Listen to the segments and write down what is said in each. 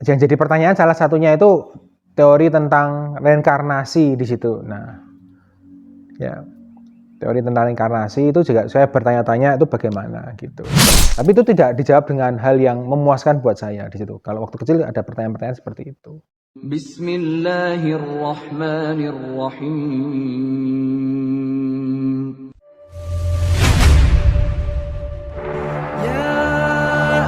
yang jadi pertanyaan salah satunya itu teori tentang reinkarnasi di situ. Nah, ya teori tentang reinkarnasi itu juga saya bertanya-tanya itu bagaimana gitu. Tapi itu tidak dijawab dengan hal yang memuaskan buat saya di situ. Kalau waktu kecil ada pertanyaan-pertanyaan seperti itu. Bismillahirrahmanirrahim. Ya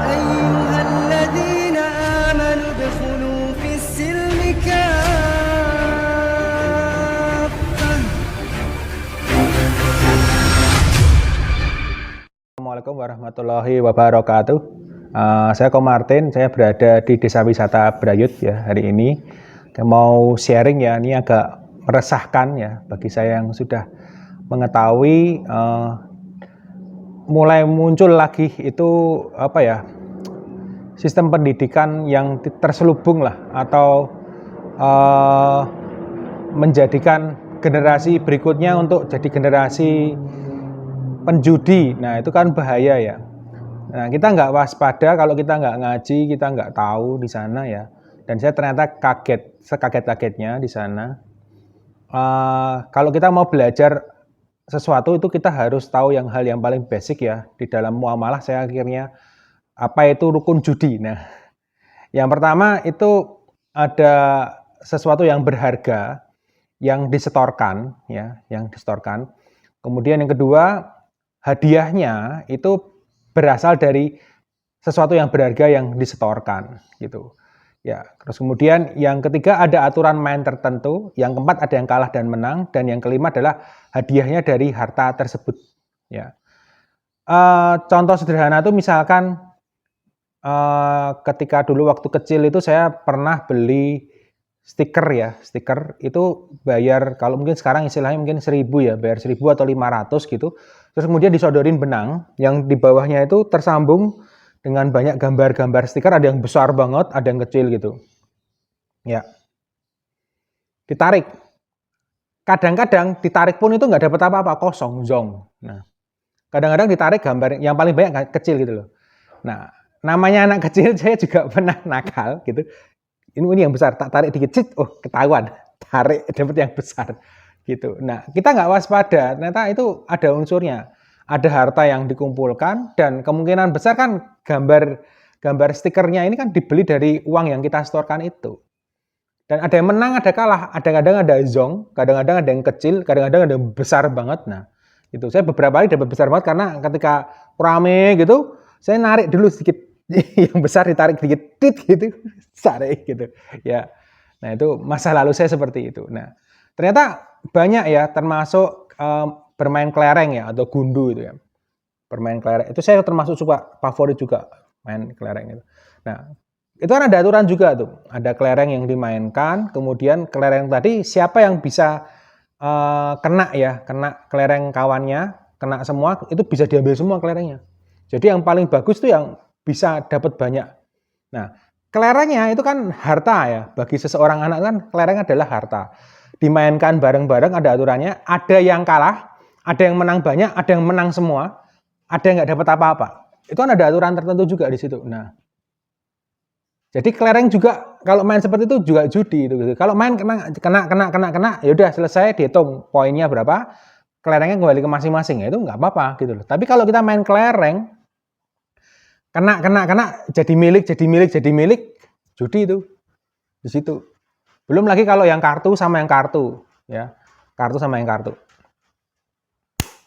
ayyuhalladzina amanu udkhulu fis-silmi kaffah. Assalamualaikum warahmatullahi wabarakatuh. Saya Ko Martin, saya berada di Desa Wisata Brayut ya hari ini. Saya mau sharing ya, ini agak meresahkan ya bagi saya yang sudah mengetahui mulai muncul lagi itu apa ya, sistem pendidikan yang terselubung lah atau menjadikan generasi berikutnya untuk jadi generasi penjudi. Nah itu kan bahaya ya. Nah kita nggak waspada kalau kita nggak ngaji, kita nggak tahu di sana ya. Dan saya ternyata kaget, sekaget-kagetnya di sana. Kalau kita mau belajar sesuatu itu kita harus tahu hal yang paling basic ya. Di dalam muamalah saya akhirnya apa itu rukun judi. Nah yang pertama itu ada sesuatu yang berharga yang disetorkan ya, yang disetorkan. Kemudian yang kedua hadiahnya itu berasal dari sesuatu yang berharga yang disetorkan gitu. Ya, terus kemudian yang ketiga ada aturan main tertentu, yang keempat ada yang kalah dan menang, dan yang kelima adalah hadiahnya dari harta tersebut. Ya, contoh sederhana itu misalkan ketika dulu waktu kecil itu saya pernah beli stiker ya, stiker itu bayar kalau mungkin sekarang istilahnya mungkin 1000 ya, bayar 1000 atau 500 gitu. Terus kemudian disodorin benang yang di bawahnya itu tersambung dengan banyak gambar-gambar stiker, ada yang besar banget, ada yang kecil gitu. Ya. Ditarik. Kadang-kadang ditarik pun itu nggak dapat apa-apa, kosong, zong. Nah, kadang-kadang ditarik gambar yang paling banyak kecil gitu loh. Nah, namanya anak kecil saya juga pernah nakal gitu. Ini yang besar, tak tarik dikit, oh ketahuan, tarik dapat yang besar gitu. Nah kita nggak waspada, ternyata itu ada unsurnya, ada harta yang dikumpulkan dan kemungkinan besar kan gambar stikernya ini kan dibeli dari uang yang kita setorkan itu. Dan ada yang menang, ada kalah, kadang-kadang ada zong, kadang-kadang ada yang kecil, kadang-kadang ada yang besar banget. Nah itu saya beberapa kali dapat besar banget karena ketika rame gitu, saya narik dulu sedikit. Yang besar ditarik dikit gitu, tarik gitu ya. Nah itu masa lalu saya seperti itu. Nah ternyata banyak ya, termasuk bermain kelereng ya atau gundu itu ya. Bermain kelereng itu saya termasuk suka, favorit juga main kelereng itu. Nah itu kan ada aturan juga tuh, ada kelereng yang dimainkan, kemudian kelereng tadi siapa yang bisa kena ya, kena kelereng kawannya, kena semua, itu bisa diambil semua kelerengnya. Jadi yang paling bagus tuh yang bisa dapat banyak. Nah, kelerengnya itu kan harta ya. Bagi seseorang anak kan kelereng adalah harta. Dimainkan bareng-bareng, ada aturannya. Ada yang kalah, ada yang menang banyak, ada yang menang semua, ada yang nggak dapat apa-apa. Itu kan ada aturan tertentu juga di situ. Nah, jadi kelereng juga kalau main seperti itu juga judi itu gitu. Kalau main kena, ya udah selesai, dihitung poinnya berapa, kelerengnya kembali ke masing-masing, ya itu nggak apa-apa gitu loh. Tapi kalau kita main kelereng kena jadi milik judi itu di situ. Belum lagi kalau yang kartu sama yang kartu ya, kartu sama yang kartu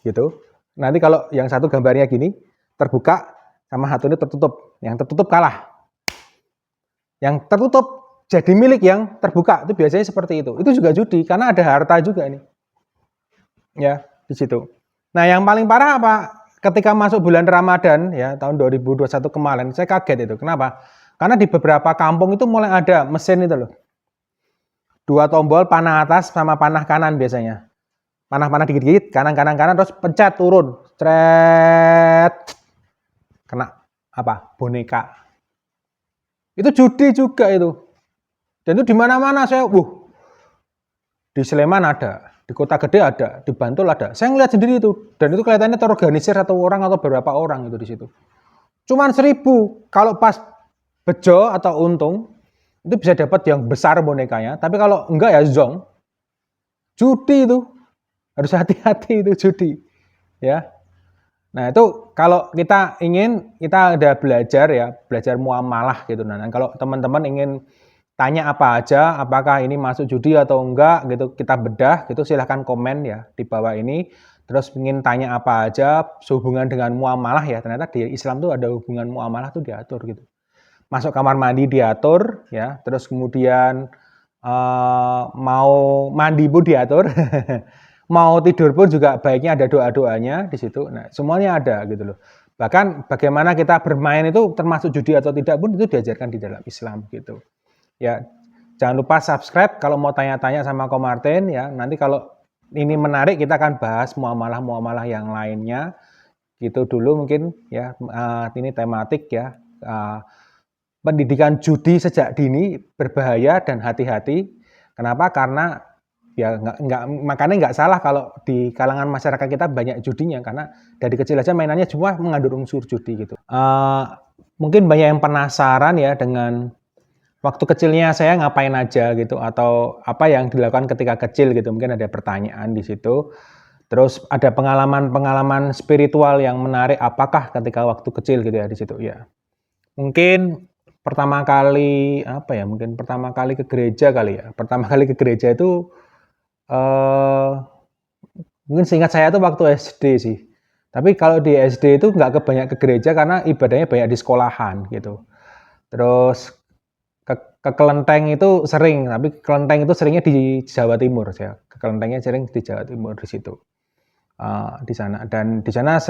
gitu. Nanti kalau yang satu gambarnya gini terbuka sama satu ini tertutup, yang tertutup kalah, yang tertutup jadi milik yang terbuka, itu biasanya seperti itu juga judi karena ada harta juga ini ya di situ. Nah yang paling parah apa? Ketika masuk bulan Ramadan ya tahun 2021 kemarin, saya kaget itu. Kenapa? Karena di beberapa kampung itu mulai ada mesin itu loh. 2 tombol, panah atas sama panah kanan biasanya. Panah-panah dikit-dikit, kanan, terus pencet turun. Cret. Kena apa? Boneka. Itu judi juga itu. Dan itu di mana-mana saya, di Sleman ada. Di kota gede ada, di Bantul ada. Saya ngeliat sendiri itu, dan itu kelihatannya terorganisir satu orang atau beberapa orang itu di situ. Cuman 1000, kalau pas bejo atau untung, itu bisa dapat yang besar bonekanya. Tapi kalau enggak ya zong, judi itu harus hati-hati itu judi, ya. Nah itu kalau kita ingin, kita udah belajar ya, belajar muamalah gitu. Nah kalau teman-teman ingin tanya apa aja, apakah ini masuk judi atau enggak gitu, kita bedah gitu, silahkan komen ya di bawah ini. Terus ingin tanya apa aja sehubungan dengan muamalah ya, ternyata di Islam tuh ada hubungan muamalah tuh diatur gitu. Masuk kamar mandi diatur ya, terus kemudian mau mandi pun diatur. Mau tidur pun juga baiknya ada doa-doanya di situ. Nah, semuanya ada gitu loh. Bahkan bagaimana kita bermain itu termasuk judi atau tidak pun itu diajarkan di dalam Islam gitu. Ya, jangan lupa subscribe kalau mau tanya-tanya sama Ko Martin ya. Nanti kalau ini menarik kita akan bahas muamalah-muamalah yang lainnya. Gitu dulu mungkin ya. Ini tematik ya. Pendidikan judi sejak dini berbahaya dan hati-hati. Kenapa? Karena ya makanya nggak salah kalau di kalangan masyarakat kita banyak judinya, karena dari kecil aja mainannya cuma mengandung unsur judi gitu. Mungkin banyak yang penasaran ya dengan waktu kecilnya saya ngapain aja gitu, atau apa yang dilakukan ketika kecil gitu. Mungkin ada pertanyaan di situ. Terus ada pengalaman-pengalaman spiritual yang menarik apakah ketika waktu kecil gitu ya di situ ya. Mungkin pertama kali apa ya? Mungkin pertama kali ke gereja kali ya. Pertama kali ke gereja itu mungkin seingat saya tuh waktu SD sih. Tapi kalau di SD itu nggak banyak ke gereja karena ibadahnya banyak di sekolahan gitu. Terus ke kelenteng itu sering, tapi kelenteng itu seringnya di Jawa Timur ya. Ke kelentengnya sering di Jawa Timur di situ. Di sana, dan di sana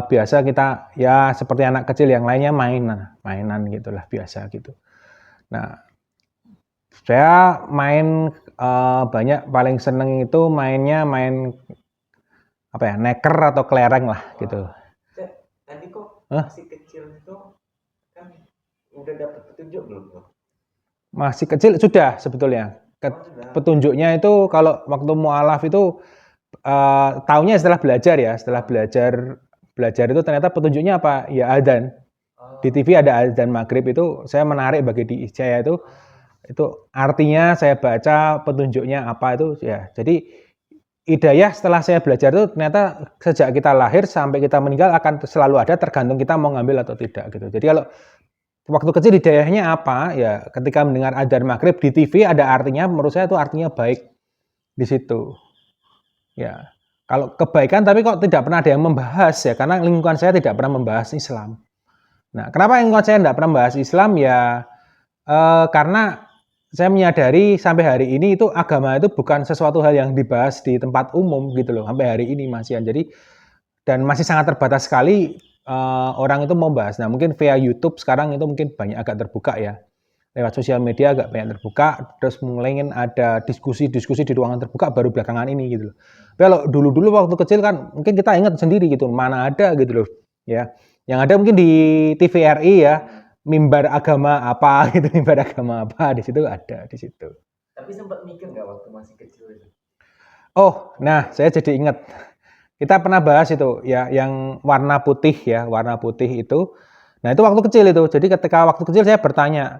biasa kita ya seperti anak kecil yang lainnya mainan gitulah biasa gitu. Nah, saya main banyak, paling seneng itu main apa ya, neker atau kelereng lah gitu. Tadi kok Hah? masih kecil itu kan udah dapat petunjuk belum kok? Masih kecil sudah sebetulnya. Sudah. Petunjuknya itu kalau waktu mualaf itu taunya setelah belajar ya, setelah belajar itu ternyata petunjuknya apa? Ya adzan. Di TV ada adzan maghrib, itu saya menarik bagi di saya itu artinya saya baca petunjuknya apa itu ya. Jadi hidayah setelah saya belajar itu ternyata sejak kita lahir sampai kita meninggal akan selalu ada, tergantung kita mau ngambil atau tidak gitu. Jadi kalau waktu kecil hidayahnya apa ya, ketika mendengar adzan maghrib di TV ada artinya, menurut saya itu artinya baik di situ ya. Kalau kebaikan, tapi kok tidak pernah ada yang membahas ya, karena lingkungan saya tidak pernah membahas Islam. Nah, kenapa lingkungan saya tidak pernah membahas Islam ya? Karena saya menyadari sampai hari ini itu agama itu bukan sesuatu hal yang dibahas di tempat umum gitu loh, sampai hari ini masih. Jadi dan masih sangat terbatas sekali orang itu mau bahas. Nah, mungkin via YouTube sekarang itu mungkin banyak agak terbuka ya. Lewat sosial media agak banyak terbuka, terus mulai ada diskusi-diskusi di ruangan terbuka baru belakangan ini gitu loh. Tapi kalau dulu-dulu waktu kecil kan mungkin kita ingat sendiri gitu, mana ada gitu loh ya. Yang ada mungkin di TVRI ya, mimbar agama apa gitu, mimbar agama apa di situ ada di situ. Tapi sempat mikir nggak waktu masih kecil itu? Oh, nah saya jadi ingat. Kita pernah bahas itu ya, yang warna putih ya, warna putih itu. Nah, itu waktu kecil itu. Jadi ketika waktu kecil saya bertanya,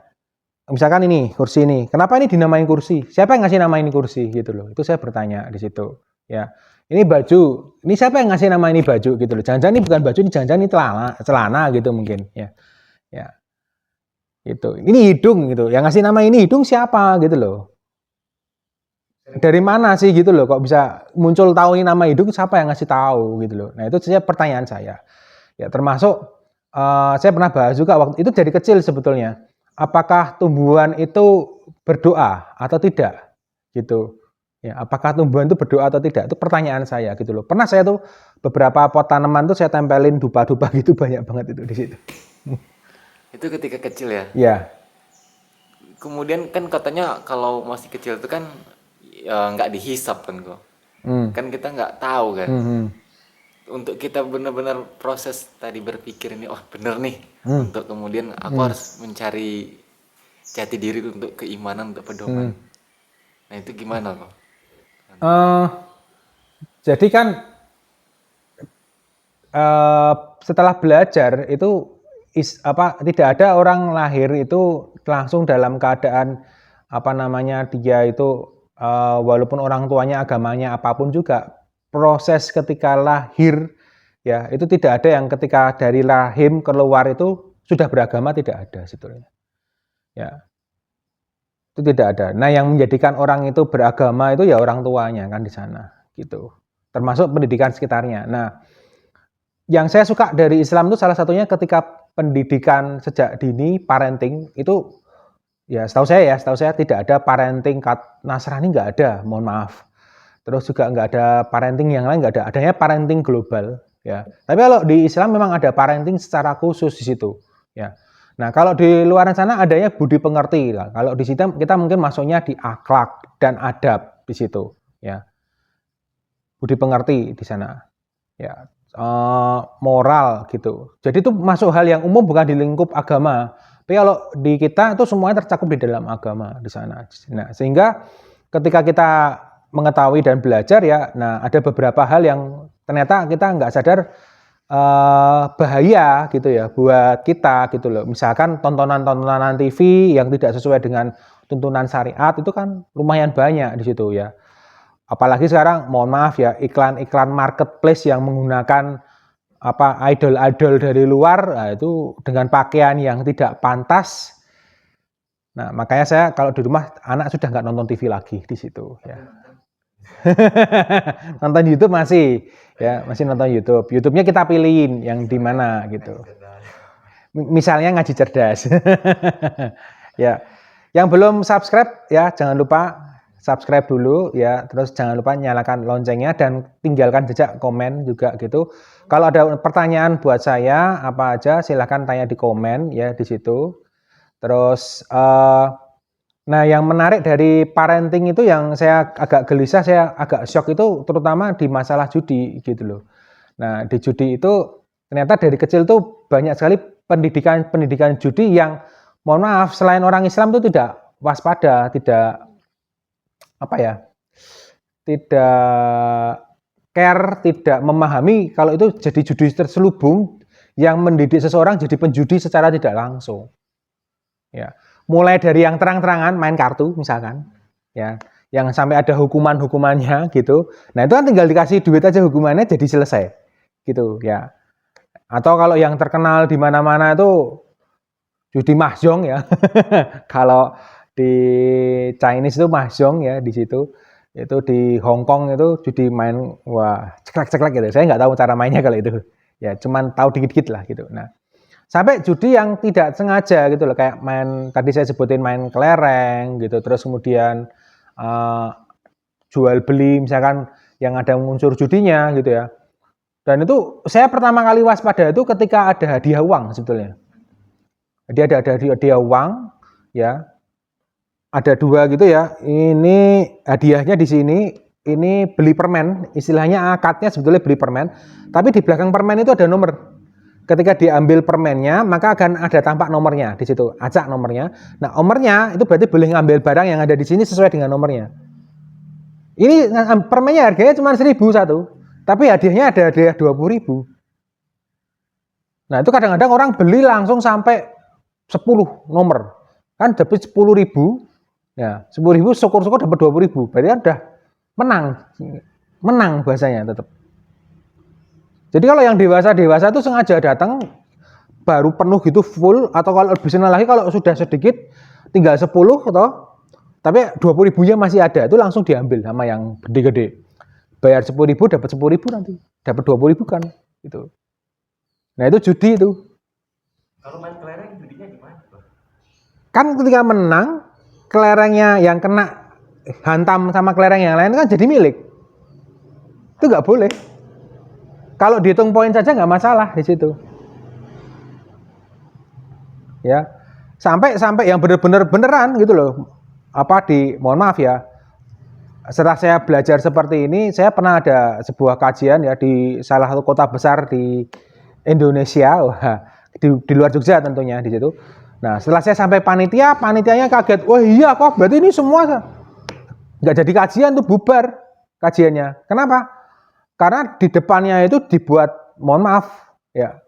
misalkan ini kursi ini, kenapa ini dinamain kursi? Siapa yang ngasih nama ini kursi gitu loh. Itu saya bertanya di situ ya. Ini baju, ini siapa yang ngasih nama ini baju gitu loh. Jangan-jangan ini bukan baju, ini jangan-jangan ini celana gitu mungkin ya. Ya. Gitu. Ini hidung gitu. Yang ngasih nama ini hidung siapa gitu loh. Dari mana sih gitu loh, kok bisa muncul tahu ini nama hidung, siapa yang ngasih tahu gitu loh. Nah, itu saja pertanyaan saya. Ya, termasuk saya pernah bahas juga waktu itu dari kecil sebetulnya. Apakah tumbuhan itu berdoa atau tidak? Gitu. Ya, apakah tumbuhan itu berdoa atau tidak? Itu pertanyaan saya gitu loh. Pernah saya tuh beberapa pot tanaman tuh saya tempelin dupa-dupa gitu, banyak banget itu di situ. Itu ketika kecil ya? Ya. Kemudian kan katanya kalau masih kecil itu kan ya, nggak dihisap kan kok. Kan kita nggak tahu kan. Untuk kita benar-benar proses tadi berpikir ini, oh bener nih. Untuk kemudian aku harus mencari jati diri untuk keimanan, untuk pedoman. Nah itu gimana kok? Jadi kan setelah belajar itu tidak ada orang lahir itu langsung dalam keadaan dia itu walaupun orang tuanya agamanya apapun juga, proses ketika lahir ya itu tidak ada yang ketika dari rahim keluar itu sudah beragama, tidak ada sebetulnya. Ya. Itu tidak ada. Nah, yang menjadikan orang itu beragama itu ya orang tuanya kan di sana gitu. Termasuk pendidikan sekitarnya. Nah, yang saya suka dari Islam itu salah satunya ketika pendidikan sejak dini, parenting itu ya setahu saya tidak ada parenting Nasrani, nggak ada, mohon maaf. Terus juga nggak ada parenting yang lain, nggak ada. Adanya parenting global ya. Tapi kalau di Islam memang ada parenting secara khusus di situ ya. Nah, kalau di luar sana adanya budi pengerti. Kalau di situ kita mungkin masuknya di akhlak dan adab di situ, ya. Budi pengerti di sana, ya. Moral gitu. Jadi itu masuk hal yang umum, bukan di lingkup agama. Tapi kalau di kita itu semuanya tercakup di dalam agama di sana. Nah, sehingga ketika kita mengetahui dan belajar ya, nah ada beberapa hal yang ternyata kita nggak sadar bahaya gitu ya buat kita gitu loh. Misalkan tontonan-tontonan TV yang tidak sesuai dengan tuntunan syariat itu kan lumayan banyak di situ ya. Apalagi sekarang mohon maaf ya, iklan-iklan marketplace yang menggunakan idol-idol dari luar, nah itu dengan pakaian yang tidak pantas. Nah, makanya saya kalau di rumah anak sudah nggak nonton TV lagi di situ ya. Nonton YouTube masih nonton YouTube. YouTube-nya kita pilihin yang di mana gitu. Misalnya ngaji cerdas. Ya. Yang belum subscribe ya jangan lupa subscribe dulu ya, terus jangan lupa nyalakan loncengnya dan tinggalkan jejak komen juga gitu. Kalau ada pertanyaan buat saya apa aja silahkan tanya di komen ya di situ. Terus nah, yang menarik dari parenting itu yang saya agak gelisah, saya agak shock itu terutama di masalah judi gitu loh. Nah, di judi itu ternyata dari kecil tuh banyak sekali pendidikan judi yang mohon maaf selain orang Islam tuh tidak waspada, tidak tidak care, tidak memahami kalau itu jadi judi terselubung yang mendidik seseorang jadi penjudi secara tidak langsung. Ya. Mulai dari yang terang-terangan main kartu misalkan ya, yang sampai ada hukumannya gitu. Nah, itu kan tinggal dikasih duit aja hukumannya jadi selesai gitu ya. Atau kalau yang terkenal di mana-mana itu judi mahjong ya. Kalau di Chinese itu mahjong ya di situ. Itu di Hong Kong itu judi main wah ceklek-ceklek gitu. Saya nggak tahu cara mainnya kalau itu. Ya, cuman tahu dikit-dikit lah gitu. Nah, sampai judi yang tidak sengaja gitu loh, kayak main tadi saya sebutin main kelereng gitu, terus kemudian jual beli misalkan yang ada unsur judinya gitu ya. Dan itu saya pertama kali waspada itu ketika ada hadiah uang sebetulnya. Jadi ada hadiah uang ya. Ada dua gitu ya. Ini hadiahnya di sini, ini beli permen, istilahnya akadnya sebetulnya beli permen, tapi di belakang permen itu ada nomor. Ketika diambil permennya, maka akan ada tampak nomornya di situ, acak nomornya. Nah, nomornya itu berarti boleh ngambil barang yang ada di sini sesuai dengan nomornya. Ini permennya harganya cuma 1.000 satu, tapi hadiahnya ada hadiah 20.000. Nah, itu kadang-kadang orang beli langsung sampai 10 nomor. Kan dapat 10.000. Ya, 10.000 syukur-syukur dapat 20.000. Berarti kan udah menang bahasanya tetap. Jadi kalau yang dewasa itu sengaja datang baru penuh gitu full, atau kalau lebih senang lagi kalau sudah sedikit tinggal 10 atau tapi 20.000-nya masih ada, itu langsung diambil sama yang gede-gede. Bayar 10.000 dapat 10.000 nanti, dapat 20.000 kan gitu. Nah, itu judi itu. Kalau main kelereng judinya gimana? Kan ketika menang, kelerengnya yang kena hantam sama kelereng yang lain kan jadi milik. Itu nggak boleh. Kalau dihitung poin saja nggak masalah di situ. Ya, sampai yang beneran gitu loh. Mohon maaf ya. Setelah saya belajar seperti ini, saya pernah ada sebuah kajian ya di salah satu kota besar di Indonesia, di luar Jogja tentunya di situ. Nah, setelah saya sampai panitianya kaget. Wah iya kok, berarti ini semua nggak jadi kajian tuh, bubar kajiannya. Kenapa? Karena di depannya itu dibuat, mohon maaf ya,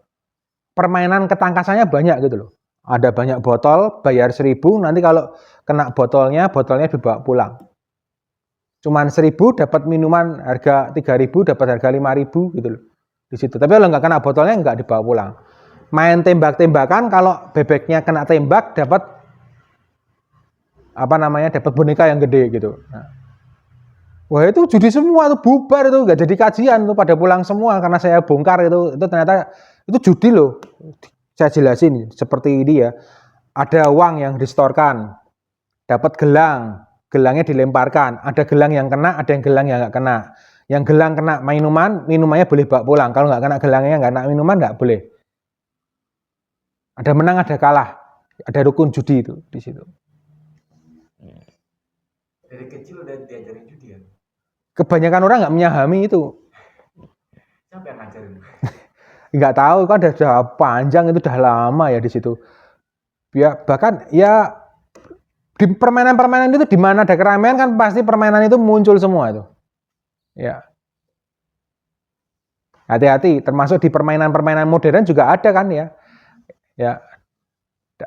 permainan ketangkasannya banyak gitu loh. Ada banyak botol, bayar 1.000, nanti kalau kena botolnya dibawa pulang. Cuman 1.000 dapat minuman harga 3.000, dapat harga 5.000 gitu loh. Di situ. Tapi kalau nggak kena botolnya nggak dibawa pulang. Main tembak-tembakan, kalau bebeknya kena tembak dapat dapat boneka yang gede gitu. Nah. Wah itu judi semua tuh, bubar itu, nggak jadi kajian tuh, pada pulang semua karena saya bongkar itu ternyata itu judi loh. Saya jelasin seperti ini ya. Ada uang yang distorkan, dapat gelang, gelangnya dilemparkan. Ada gelang yang kena, ada yang gelang yang nggak kena. Yang gelang kena minumannya boleh bawa pulang. Kalau nggak kena gelangnya, nggak kena minuman, nggak boleh. Ada menang, ada kalah. Ada rukun judi itu di situ. Dari kecil udah diajarin judi ya? Kebanyakan orang nggak menyahami itu. Siapa yang ngajarin? Nggak tahu kan udah panjang, itu udah lama ya di situ. Ya bahkan ya di permainan-permainan itu di mana ada keramaian kan pasti permainan itu muncul semua itu. Ya. Hati-hati, termasuk di permainan-permainan modern juga ada kan ya. Ya.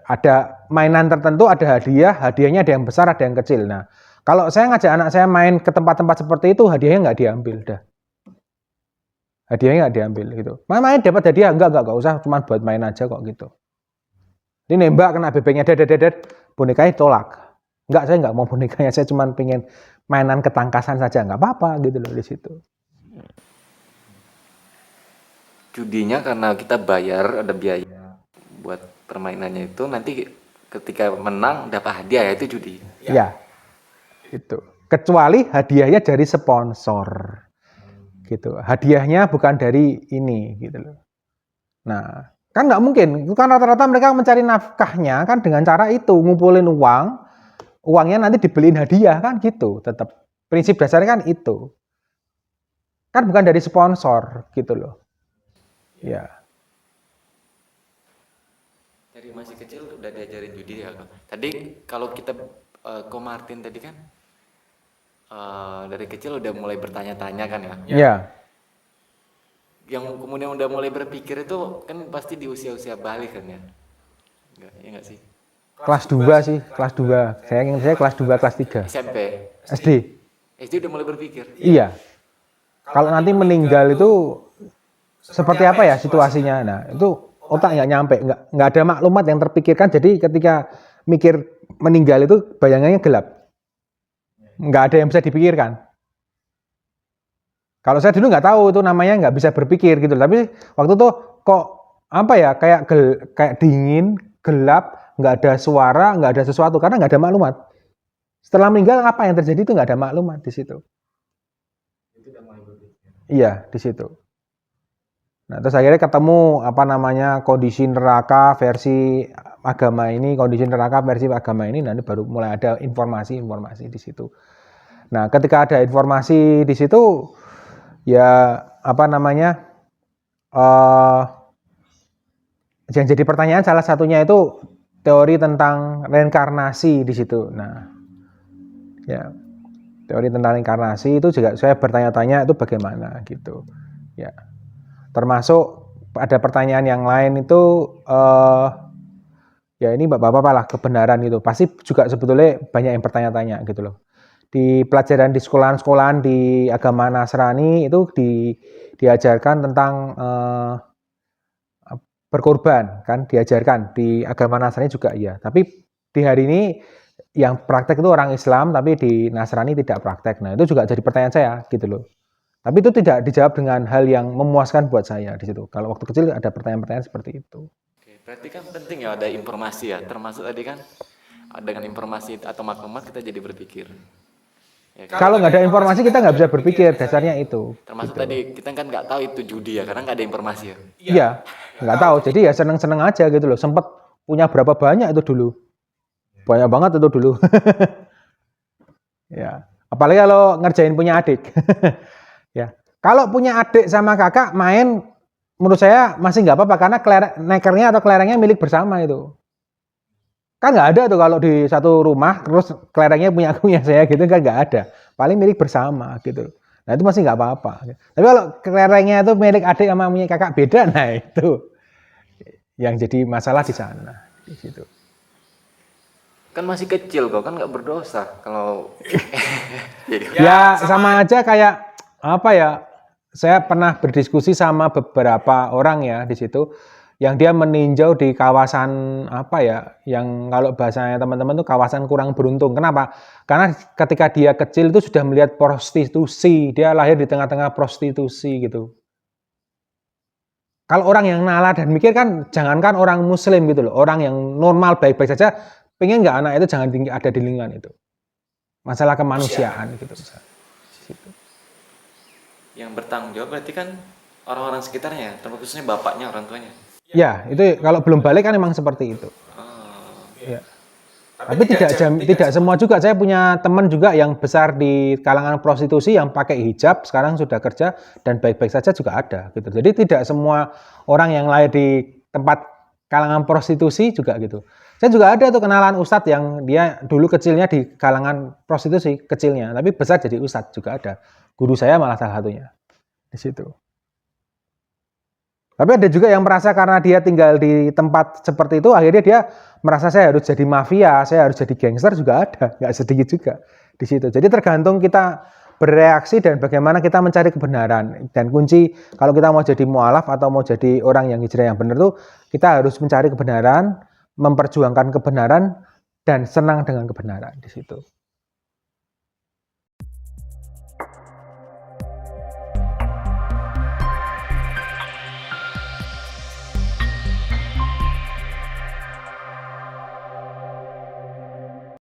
Ada mainan tertentu, ada hadiah, hadiahnya ada yang besar, ada yang kecil. Nah, kalau saya ngajak anak saya main ke tempat-tempat seperti itu, hadiahnya nggak diambil dah. Hadiahnya nggak diambil gitu. Main dapat hadiah enggak usah, cuma buat main aja kok gitu. Ini nembak kena bebeknya dedet, bonekanya tolak. Enggak, saya nggak mau bonekanya, saya cuma pengen mainan ketangkasan saja, nggak apa-apa gitu loh di situ. Judinya karena kita bayar, ada biaya buat permainannya itu, nanti ketika menang dapat hadiah, ya itu judi. Ya. Itu. Kecuali hadiahnya dari sponsor. Gitu. Hadiahnya bukan dari ini gitu loh. Nah, kan nggak mungkin. Itu kan rata-rata mereka mencari nafkahnya kan dengan cara itu, ngumpulin uang, uangnya nanti dibeliin hadiah kan gitu. Tetap prinsip dasarnya kan itu. Kan bukan dari sponsor gitu loh. Ya. Dari masih kecil udah diajarin judi ya. Tadi kalau kita Ko Martin tadi kan dari kecil udah mulai bertanya-tanya kan ya. Iya. Yang kemudian udah mulai berpikir itu kan pasti di usia-usia balik kan ya. Enggak sih? Kelas 2 sih, kelas 2. Saya ingat saya kelas 2, kelas 3. SMP. SD. SD udah mulai berpikir. Iya. Kalau nanti meninggal itu seperti apa ya situasinya? Nah, itu otak nggak nyampe, nggak ada maklumat yang terpikirkan. Jadi ketika mikir meninggal itu bayangannya gelap. Nggak ada yang bisa dipikirkan. Kalau saya dulu nggak tahu itu namanya nggak bisa berpikir gitu. Tapi waktu itu kok apa ya kayak dingin, gelap, nggak ada suara, nggak ada sesuatu karena nggak ada maklumat. Setelah meninggal apa yang terjadi itu nggak ada maklumat di situ. Iya di situ. Nah terus akhirnya ketemu kondisi neraka versi agama ini, kondisi neraka versi agama ini, nanti baru mulai ada informasi di situ. Nah ketika ada informasi di situ, ya yang jadi pertanyaan salah satunya itu teori tentang reinkarnasi di situ. Nah, ya teori tentang reinkarnasi itu juga saya bertanya-tanya itu bagaimana gitu. Ya, termasuk ada pertanyaan yang lain itu, ya ini bapak-bapak lah kebenaran itu. Pasti juga sebetulnya banyak yang bertanya-tanya gitu loh. Di pelajaran di sekolahan-sekolahan di agama Nasrani itu diajarkan tentang berkorban kan, diajarkan di agama Nasrani juga iya. Tapi di hari ini yang praktek itu orang Islam, tapi di Nasrani tidak praktek. Nah itu juga jadi pertanyaan saya gitu loh. Tapi itu tidak dijawab dengan hal yang memuaskan buat saya di situ. Kalau waktu kecil ada pertanyaan-pertanyaan seperti itu. Oke, berarti kan penting ya ada informasi ya, termasuk tadi kan dengan informasi atau maklumat kita jadi berpikir. Ya, Kalau nggak ada informasi kita nggak bisa berpikir, dasarnya itu. termasuk gitu. tadi kita kan nggak tahu itu judi ya, karena nggak ada informasi ya. Iya, nggak tahu. Jadi ya seneng-seneng aja gitu loh. Sempet punya berapa banyak itu dulu. Banyak banget itu dulu. Ya, apalagi kalau ngerjain punya adik. Ya, kalau punya adik sama kakak main, menurut saya masih nggak apa-apa karena nekernya atau kelerengnya milik bersama itu. Kan nggak ada tuh kalau di satu rumah terus kelerengnya punya saya gitu kan nggak ada. Paling milik bersama gitu. Nah itu masih nggak apa-apa. Tapi kalau kelerengnya itu milik adik sama punya kakak beda, nah itu yang jadi masalah di sana. di situ. Kan masih kecil kok, kan nggak berdosa kalau jadi Ya sama aja kayak apa ya? Saya pernah berdiskusi sama beberapa orang ya di situ yang dia meninjau di kawasan apa ya? Yang kalau bahasanya teman-teman tuh kawasan kurang beruntung. Kenapa? Karena ketika dia kecil itu sudah melihat prostitusi, dia lahir di tengah-tengah prostitusi gitu. Kalau orang yang nalar dan mikir kan jangankan orang muslim gitu loh, orang yang normal baik-baik saja pengen nggak anak itu jangan ada di lingkungan itu. Masalah kemanusiaan gitu misalnya. yang bertanggung jawab berarti kan orang-orang sekitarnya, terkhususnya bapaknya, orang tuanya. Ya, itu kalau belum balik kan memang seperti itu. Ya. Tapi tidak semua juga. Saya punya teman juga yang besar di kalangan prostitusi yang pakai hijab, sekarang sudah kerja dan baik-baik saja juga ada gitu. Jadi tidak semua orang yang lahir di tempat kalangan prostitusi juga gitu. Saya juga ada tuh kenalan ustadz yang dia dulu kecilnya di kalangan prostitusi kecilnya, tapi besar jadi ustadz juga ada. Guru saya malah salah satunya di situ. Tapi ada juga yang merasa karena dia tinggal di tempat seperti itu, akhirnya dia merasa saya harus jadi mafia, saya harus jadi gangster juga ada, nggak sedikit juga di situ. Jadi tergantung kita bereaksi dan bagaimana kita mencari kebenaran. Dan kunci kalau kita mau jadi mualaf atau mau jadi orang yang hijrah yang benar tuh, kita harus mencari kebenaran, memperjuangkan kebenaran dan senang dengan kebenaran di situ.